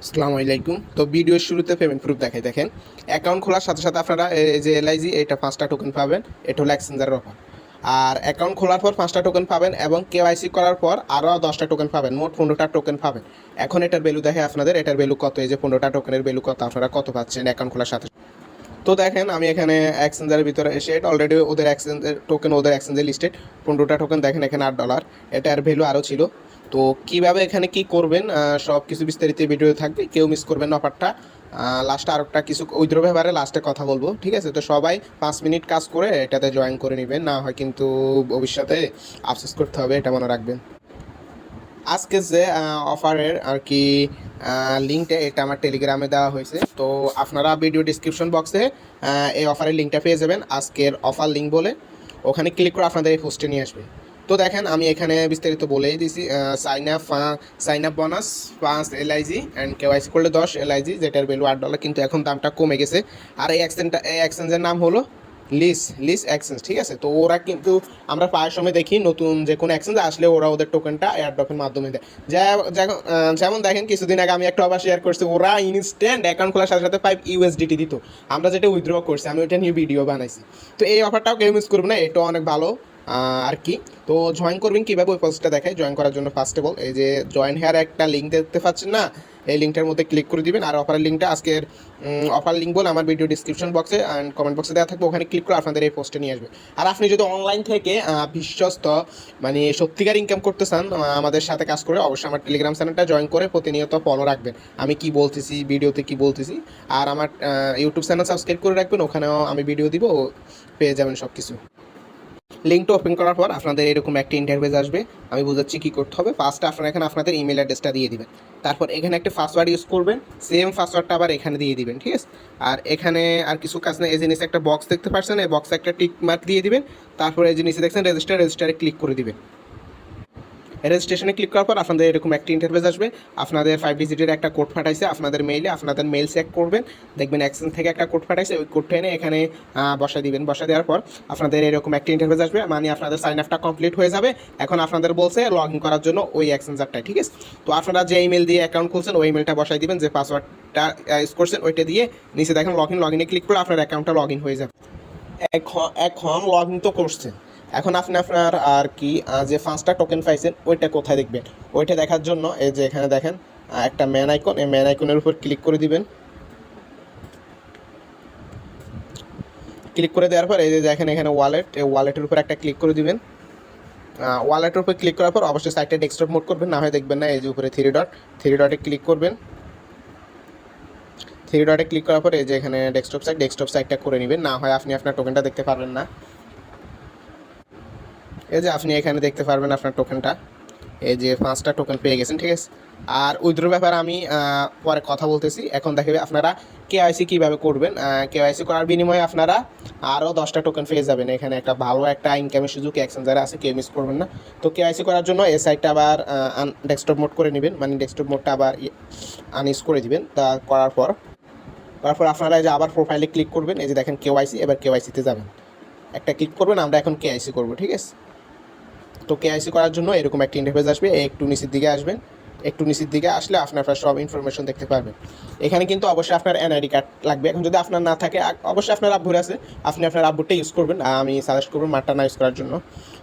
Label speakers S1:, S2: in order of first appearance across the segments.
S1: আসসালামু আলাইকুম। তো ভিডিওর শুরুতে পেমেন্ট প্রুফ দেখাই। দেখেন, অ্যাকাউন্ট খোলার সাথে সাথে আপনারা এই যে এলআইজি এটা 5টা টোকেন পাবেন। এটা হলো এক্সচেঞ্জারের অফার। আর অ্যাকাউন্ট খোলার পর 5টা টোকেন পাবেন এবং কেওয়াইসি করার পর আরও 10টা টোকেন পাবেন। মোট 15টা টোকেন পাবেন। এখন এটার ভ্যালু দেখে আপনাদের, এটার ভ্যালু কত, এই যে 15টা টোকেনের ভ্যালু কত, আপনারা কত পাচ্ছেন অ্যাকাউন্ট খোলার সাথে। তো দেখেন, আমি এখানে এক্সচেঞ্জারের ভিতরে এসে এটা অলরেডি ওদের এক্সচেঞ্জের টোকেন, ওদের এক্সচেঞ্জে লিস্টেড 15টা টোকেন। দেখেন এখানে $8, এটার ভ্যালু আরও ছিল। তো কীভাবে এখানে কি করবেন সব কিছু বিস্তারিত ভিডিও থাকবে, কেউ মিস করবেন না অফারটা। লাস্টে আরেকটা কিছু উইথড্র ব্যাপারে লাস্টে কথা বলবো, ঠিক আছে? তো সবাই 5 মিনিট কাজ করে এটাতে জয়েন করে নেবেন, না হয় কিন্তু ভবিষ্যতে আফসোস করতে হবে, এটা মনে রাখবেন। আজকে যে অফারের আর কি লিঙ্কটা, এটা আমার টেলিগ্রামে দেওয়া হয়েছে। তো আপনারা ভিডিও ডিসক্রিপশন বক্সে এই অফারের লিঙ্কটা পেয়ে যাবেন, আজকের অফার লিঙ্ক বলে। ওখানে ক্লিক করে আপনাদের এই পোস্টে নিয়ে আসবে। তো দেখেন, আমি এখানে বিস্তারিত বলেই দিয়েছি। Sign up bonus 5 LIG and KYC করলে 10 এলআইজি, যেটার ভ্যালু $8, কিন্তু এখন দামটা কমে গেছে। আর এই এক্সচেঞ্জের নাম হলো লিস এক্সচেঞ্জ, ঠিক আছে? তো ওরা কিন্তু আমরা প্রায় সময় দেখি নতুন যে কোনো এক্সচেঞ্জ আসলে ওরা ওদের টোকেনটা এয়ারড্রপের মাধ্যমে দেয়। যেমন দেখেন, কিছুদিন আগে আমি একটা অফার শেয়ার করছি, ওরা ইনস্ট্যান্ট অ্যাকাউন্ট খোলার সাথে সাথে 5 ইউএসডিটি দিত। আমরা যেটা উইথড্র করছি, আমি ওইটা নিয়ে ভিডিও বানাইছি। তো এই অফারটাও কেউ মিস করবে না, এটা অনেক ভালো আর কি। তো জয়েন করবেন কীভাবে, ওই পোস্টটা দেখায়। জয়েন করার জন্য ফার্স্ট অফ অল এই যে জয়েন হেয়ার একটা লিঙ্ক দেখতে পাচ্ছেন না, এই লিঙ্কটার মধ্যে ক্লিক করে দিবেন। আর অফারের লিঙ্কটা আজকের অফার লিঙ্ক বলে আমার ভিডিও ডিসক্রিপশন বক্সে অ্যান্ড কমেন্ট বক্সে দেওয়া থাকবে, ওখানে ক্লিক করে আপনাদের এই পোস্টে নিয়ে আসবে। আর আপনি যদি অনলাইন থেকে বিশ্বস্ত মানে সত্যিকার ইনকাম করতে চান আমাদের সাথে কাজ করে, অবশ্যই আমার টেলিগ্রাম চ্যানেলটা জয়েন করে প্রতিনিয়ত ফলো রাখবেন, আমি কি বলতেছি ভিডিওতে কি বলতেছি। আর আমার ইউটিউব চ্যানেল সাবস্ক্রাইব করে রাখবেন, ওখানেও আমি ভিডিও দিব, পেয়ে যাবেন সব কিছু। লিঙ্কটা ওপেন করার পর আপনাদের এরকম একটা ইন্টারফেস আসবে। আমি বুঝাচ্ছি কী করতে হবে। ফার্স্টে আপনারা এখানে আপনাদের ইমেল অ্যাড্রেসটা দিয়ে দিবেন, তারপর এখানে একটা পাসওয়ার্ড ইউজ করবেন, সেম পাসওয়ার্ডটা আবার এখানে দিয়ে দিবেন, ঠিক আছে? আর এখানে আর কিছু কাজ না, এই জিনিস একটা বক্স দেখতে পাচ্ছেন, এই বক্সে একটা টিক মার্ক দিয়ে দিবেন। তারপরে এই জিনিসে দেখছেন রেজিস্টারে ক্লিক করে দিবেন। রেজিস্ট্রেশনে ক্লিক করার পর আপনাদের এরকম একটা ইন্টারফেস আসবে। আপনাদের 5 ডিজিটের একটা কোড পাঠাইছে আপনাদের মেইলে, আপনাদের মেইল চেক করবেন, দেখবেন এক্সচেঞ্জ থেকে একটা কোড পাঠাইছে, ওই কোডটা এনে এখানে বসাই দিবেন। বসা দেওয়ার পর আপনাদের এরকম একটা ইন্টারফেস আসবে, মানে আপনাদের সাইন আপটা কমপ্লিট হয়ে যাবে। এখন আপনাদের বলছে লগ ইন করার জন্য ওই এক্সচেঞ্জারটাই, ঠিক আছে? তো আপনারা যে ইমেল দিয়ে অ্যাকাউন্ট খুলছেন ওই ইমেলটা বসাই দিবেন, যে পাসওয়ার্ডটা ইউজ করছেন ওইটা দিয়ে নিচে দেখেন লগ ইনে ক্লিক করে আপনার অ্যাকাউন্টটা লগ ইন হয়ে যাবে। এখন লগ ইন তো করছেন, এখন আপনি আপনার আর কি যে 5টা টোকেন পাইছেন ওইটা কোথায় দেখবেন, ওইটা দেখার জন্য এই যে এখানে দেখেন একটা ম্যান আইকন, এই ম্যান আইকনের উপর ক্লিক করে দিবেন। ক্লিক করে দেওয়ার পর এই যে দেখেন এখানে ওয়ালেট, এই ওয়ালেটের উপর একটা ক্লিক করে দিবেন। ওয়ালেটের উপর ক্লিক করার পর অবশ্যই সাইটটা ডেস্কটপ মোড করবেন, না হয় দেখবেন না। এই যে উপরে থ্রি ডটে ক্লিক করবেন। থ্রি ডটে ক্লিক করার পর এই যে এখানে ডেস্কটপ সাইটটা করে নেবেন, না হয় আপনি আপনার টোকেনটা দেখতে পারবেন না। এই যে আপনি এখানে দেখতে পারবেন আপনার টোকেনটা, এই যে 5টা টোকেন পেয়ে গেছেন, ঠিক আছে? আর উইথড্র ব্যাপারে আমি পরে কথা বলতেছি। এখন দেখাবে আপনারা কেওয়াইসি কীভাবে করবেন। কেওয়াইসি করার বিনিময়ে আপনারা আরও 10টা টোকেন পেয়ে যাবেন। এখানে একটা ভালো একটা ইনকামের সুযোগ এক্সচেঞ্জারে আছে, কেউ মিস করবেন না। তো কেওয়াইসি করার জন্য এই সাইটটা আবার ডেস্কটপ মোড করে নেবেন, মানে ডেস্কটপ মোডটা আবার আনইউজ করে দিবেন। তা করার পর আপনারা এই যে আবার প্রোফাইলে ক্লিক করবেন, এই যে দেখেন কেওয়াইসি, এবার কেওয়াইসিতে যাবেন, একটা ক্লিক করবেন। আমরা এখন কেওয়াইসি করবো, ঠিক আছে? তো কেওয়াইসি করার জন্য এরকম একটা ইন্টারফেস আসবে, একটু নিচের দিকে আসবেন। একটু নিচের দিকে আসলে আপনার সব ইনফরমেশন দেখতে পারবেন। এখানে কিন্তু অবশ্যই আপনার এনআইডি কার্ড লাগবে। এখন যদি আপনার না থাকে, অবশ্যই আপনার আব্বুর আছে, আপনি আপনার আব্বুরটা ইউজ করবেন, আমি সাজেস্ট করবেন মারটা না ইউজ করার জন্য।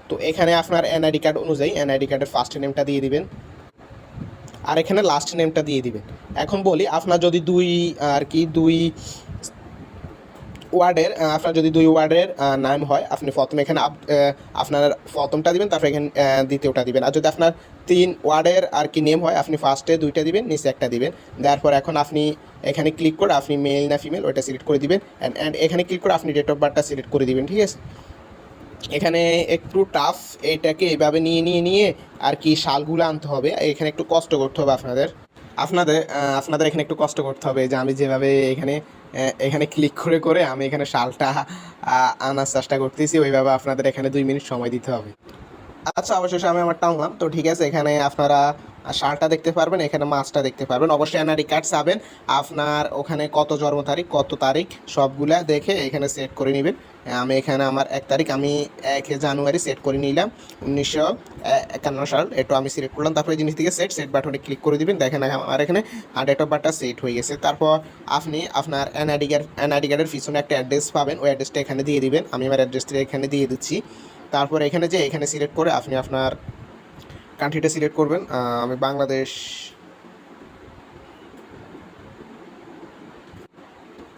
S1: তো এখানে আপনার এনআইডি কার্ড অনুযায়ী এনআইডি কার্ডের ফার্স্ট নেমটা দিয়ে দিবেন, আর এখানে লাস্ট নেমটা দিয়ে দিবেন। এখন বলি, আপনার যদি দুই ওয়ার্ডের নাম হয়, আপনি প্রথমে এখানে আপনার প্রথমটা দিবেন, তারপরে এখানে দ্বিতীয়টা দিবেন। আর যদি আপনার 3 ওয়ার্ডের আর কি নেম হয়, আপনি ফার্স্টে 2টা দিবেন, নিচে একটা দিবেন। দেওয়ার পর এখন আপনি এখানে ক্লিক করে আপনি মেল না ফিমেল ওইটা সিলেক্ট করে দিবেন, অ্যান্ড এখানে ক্লিক করে আপনি ডেট অফ বার্থটা সিলেক্ট করে দিবেন, ঠিক আছে? এখানে একটু টাফ, এইটাকে এইভাবে নিয়ে আর কি সালগুলো আনতে হবে। এখানে একটু কষ্ট করতে হবে আপনাদের এখানে একটু কষ্ট করতে হবে, যে আমি যেভাবে এখানে ক্লিক করে আমি এখানে শালটা আনার চেষ্টা করতেছি, ওইভাবে আপনাদের এখানে 2 মিনিট সময় দিতে হবে। আচ্ছা, অবশেষে আমি আমারটা আনলাম। তো ঠিক আছে, এখানে আপনারা আর সালটা দেখতে পারবেন, এখানে মাসটা দেখতে পারবেন। অবশ্যই এনআইডি কার্ড চাবেন, আপনার ওখানে কত জন্ম তারিখ কত তারিখ সবগুলা দেখে এখানে সেট করে নেবেন। আমি এখানে আমার 1 তারিখ আমি 1 জানুয়ারি সেট করে নিলাম 1951 সাল, এটা আমি সিলেক্ট করলাম। তারপরে এই জিনিস থেকে সেট বাটনে ক্লিক করে দিবেন। দেখেন আমার এখানে ডেট অফ বার্থটা সেট হয়ে গেছে। তারপর আপনি আপনার এনআইডি কার্ডের পিছনে একটা অ্যাড্রেস পাবেন, ওই অ্যাড্রেসটা এখানে দিয়ে দিবেন। আমি আমার অ্যাড্রেসটা এখানে দিয়ে দিচ্ছি। তারপর এখানে যে এখানে সিলেক্ট করে আপনি আপনার কান্ট্রিটা সিলেক্ট করবেন। আমি বাংলাদেশ,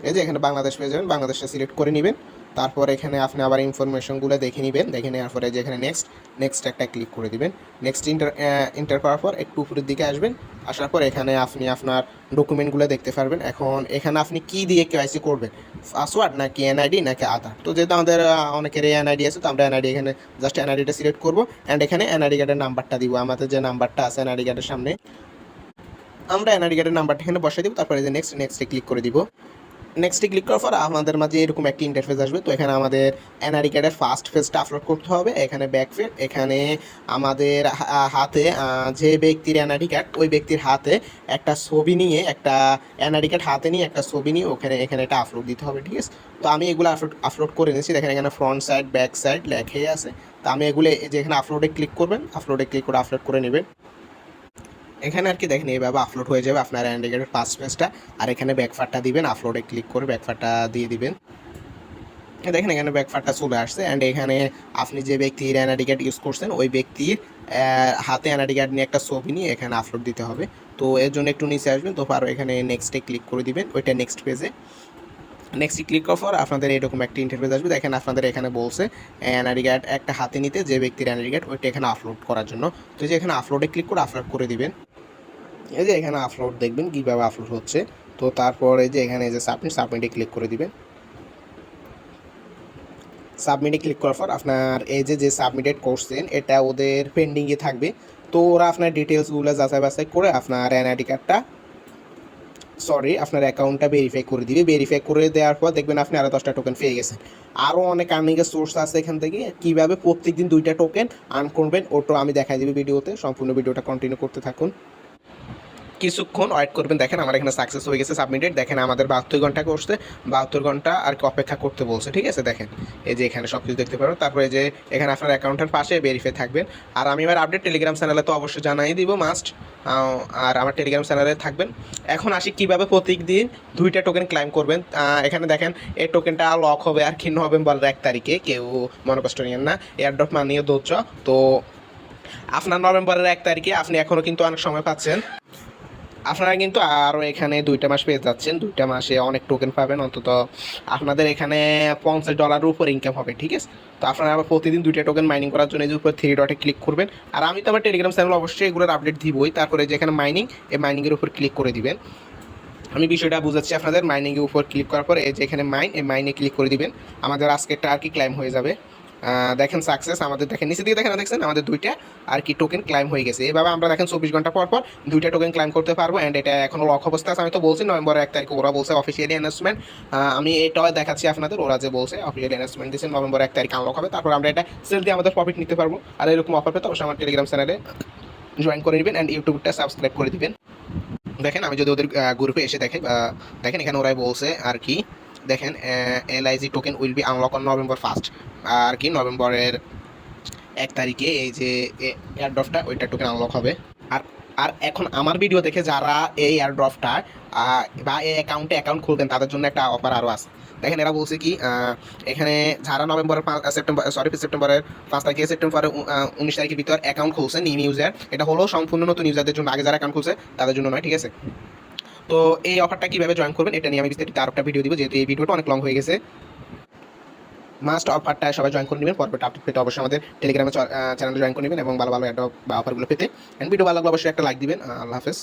S1: এই যে এখানে বাংলাদেশ পেয়ে যাবেন, বাংলাদেশটা সিলেক্ট করে নেবেন। তারপর এখানে আপনি আবার ইনফরমেশনগুলো দেখে নেবেন, দেখে নেওয়ার পরে যে এখানে নেক্সট একটা ক্লিক করে দিবেন। নেক্সট ইন্টার করার পর একটু উপরের দিকে আসবেন, আসার পর এখানে আপনি আপনার ডকুমেন্টগুলো দেখতে পারবেন। এখন এখানে আপনি কি দিয়ে কেওয়াইসি করবেন, পাসওয়ার্ড নাকি এনআইডি নাকি আধার। তো যেহেতু আমাদের অনেকের এনআইডি আছে, তো আমরা এনআইডি এখানে জাস্ট এনআইডিটা সিলেক্ট করবো অ্যান্ড এখানে এনআইডি কার্ডের নাম্বারটা দিব। আমাদের যে নাম্বারটা আছে এনআইডি কার্ডের সামনে, আমরা এনআইডি কার্ডের নাম্বারটা এখানে বসাই দিব। তারপরে যে নেক্সটে ক্লিক করে দিব। নেক্সটে ক্লিক করার পর আমাদের মাঝে এরকম একটি ইন্টারফেস আসবে। তো এখানে আমাদের এনআইডি কার্ডের ফার্স্ট পেজটা আপলোড করতে হবে, এখানে ব্যাক পেজ। এখানে আমাদের হাতে যে ব্যক্তির এনআইডি কার্ড, ওই ব্যক্তির হাতে একটা ছবি নিয়ে, একটা এনআইডি কার্ড হাতে নিয়ে একটা ছবি নিয়ে এখানে এটা আপলোড দিতে হবে, ঠিক আছে। তো আমি এগুলো আপলোড করে নিয়েছি। দেখেন এখানে ফ্রন্ট সাইড ব্যাক সাইড লেখাই আছে। তো আমি এগুলো যে এখানে আপলোডে ক্লিক করবেন, আপলোডে ক্লিক করে আপলোড করে নেবেন। এখানে আর কি দেখেন এইভাবে আপলোড হয়ে যাবে আপনার এনআইডি কার্ডের ফার্স্ট পেজটা। আর এখানে ব্যাকফারটা দিবেন, আপলোডে ক্লিক করে ব্যাকফারটা দিয়ে দিবেন। দেখেন এখানে ব্যাকফারটা চলে আসছে অ্যান্ড এখানে আপনি যে ব্যক্তির এনআইডি কার্ড ইউজ করছেন ওই ব্যক্তির হাতে এনআইডি কার্ড নিয়ে একটা ছবি নিয়ে এখানে আপলোড দিতে হবে। তো এর জন্য একটু নিচে আসবেন, তো পারো এখানে নেক্সটে ক্লিক করে দিবেন, ওইটা নেক্সট পেজে। নেক্সট ক্লিক করার পর আপনাদের এরকম একটা ইন্টারফেস আসবে। দেখেন আপনাদের এখানে বলছে এনআইডি কার্ড একটা হাতে নিতে, যে ব্যক্তির এনআইডি কার্ড ওইটা এখানে আপলোড করার জন্য। তো যে এখানে আপলোডে ক্লিক করে আপলোড করে দিবেন। এই যে এখানে আপলোড দেখবেন কীভাবে আপলোড হচ্ছে। তো তারপর এই যে এখানে এই যে সাবমিটে ক্লিক করে দিবেন। সাবমিটে ক্লিক করার পর আপনার এই যে সাবমিটেড করছেন এটা ওদের পেন্ডিংয়ে থাকবে। তো ওরা আপনার ডিটেলসগুলো যাচাই বাছাই করে আপনার এনআইডি কার্ডটা আপনার অ্যাকাউন্টটা ভেরিফাই করে দিবে। ভেরিফাই করে দেওয়ার পর দেখবেন আপনি আরও 10টা টোকেন পেয়ে গেছেন। আরও অনেক আর্নিংয়ের সোর্স আছে এখান থেকে, কীভাবে প্রত্যেকদিন 2টা টোকেন আর্ন করবেন ওটা আমি দেখাই দিবি ভিডিওতে। সম্পূর্ণ ভিডিওটা কন্টিনিউ করতে থাকুন, কিছুক্ষণ ওয়েট করবেন। দেখেন আমার এখানে সাকসেস হয়ে গেছে, সাবমিটেড। দেখেন আমাদের 72 ঘন্টা করছে, 72 ঘন্টা আর কি অপেক্ষা করতে বলছে, ঠিক আছে। দেখেন এই যে এখানে সব কিছু দেখতে পারো। তারপরে যে এখানে আপনার অ্যাকাউন্টের পাশে ভেরিফাই থাকবেন। আর আমি এবার আপডেট টেলিগ্রাম চ্যানেলে তো অবশ্যই জানাই দিব মাস্ট, আর আমার টেলিগ্রাম চ্যানেলে থাকবেন। এখন আসি কীভাবে প্রত্যেকদিন 2টা টোকেন ক্লাইম করবেন। এখানে দেখেন এই টোকেনটা লক হবে আর কি নভেম্বরের 1 তারিখে, কেউ মনে কষ্ট নিয়েন না, এয়ারড্রপ মানিয়ে দৌড়ছ। তো আপনার নভেম্বরের 1 তারিখে আপনি এখনও কিন্তু অনেক সময় পাচ্ছেন। আপনারা কিন্তু আরও এখানে 2টা মাস পেয়ে যাচ্ছেন, 2টা মাসে অনেক টোকেন পাবেন। অন্তত আপনাদের এখানে $50 উপর ইনকাম হবে, ঠিক আছে। তো আপনারা আবার প্রতিদিন 2টা টোকেন মাইনিং করার জন্য এই যে উপর 3 ডটে ক্লিক করবেন। আর আমি তো আমার টেলিগ্রাম চ্যানেল অবশ্যই এগুলোর আপডেট দিবই। তারপরে যেখানে মাইনিং, এই মাইনিংয়ের উপর ক্লিক করে দিবেন। আমি বিষয়টা বুঝাচ্ছি আপনাদের। মাইনিংয়ের উপর ক্লিক করার পর এই যে এখানে এই মাইনে ক্লিক করে দিবেন। আমাদের আজকেরটা আর কি ক্লাইম হয়ে যাবে। দেখেন সাকসেস আমাদের, দেখেন নিচে দিকে দেখছেন আমাদের 2টা আর কি টোকেন ক্লাইম হয়ে গেছে। এভাবে আমরা দেখেন 24 ঘন্টা পর 2টা টোকেন ক্লাইম করতে পারবো। অ্যান্ড এটা এখনো লক অবস্থা আছে। আমি তো বলছি নভেম্বরের 1 তারিখে, ওরা বলছে অফিসিয়ালি অ্যানাউন্সমেন্ট। আমি এটাও দেখাচ্ছি আপনাদের, ওরা যে বলছে অফিসিয়ালি অ্যানাউন্সমেন্ট দিয়েছে নভেম্বরের 1 তারিখ আনলক হবে। তারপর আমরা এটা সেল দিয়ে আমাদের প্রফিট নিতে পারবো। আর এরকম অফার পেতে অবশ্যই আমার টেলিগ্রাম চ্যানেলে জয়েন করে নেবেন অ্যান্ড ইউটিউবটা সাবস্ক্রাইব করে দিবেন। দেখেন আমি যদি ওদের গ্রুপে এসে দেখেন এখানে ওরাই বলছে আর কি, দেখেন LIG token will be unlock on November 1 আর কি নভেম্বরের 1 তারিখে এই যে এয়ারড্রপটা ওইটা টোকেন আনলক হবে। আর আর এখন আমার ভিডিও দেখে যারা এই এয়ারড্রপটা বা এই অ্যাকাউন্ট খুলবেন তাদের জন্য একটা অফার আরও আছে। দেখেন এরা বলছে কি, এখানে যারা সেপ্টেম্বরের 5 তারিখে সেপ্টেম্বরের 19 তারিখের ভিতর অ্যাকাউন্ট খুলছে নিউ ইউজার, এটা হলো সম্পূর্ণ নতুন ইউজারদের জন্য, আগে যারা অ্যাকাউন্ট খুলছে তাদের জন্য নয়, ঠিক আছে। তো এই অফারটা কীভাবে জয়েন করবেন এটা নিয়ে আমি বিস্তারিত আরও একটা ভিডিও দিব, যেহেতু এই ভিডিওটা অনেক লং হয়ে গেছে। মাস্ট অফারটা সবাই জয়েন করে নেবেন। পরবর্তী আপডেট পেতে অবশ্যই আমাদের টেলিগ্রামে চ্যানেলে জয়েন করে নেবেন এবং ভালো ভালো অ্যাড বা অফারগুলো পেতে। ভিডিও ভালো লাগলে অবশ্যই একটা লাইক দিবেন। আল্লাহ হাফেজ।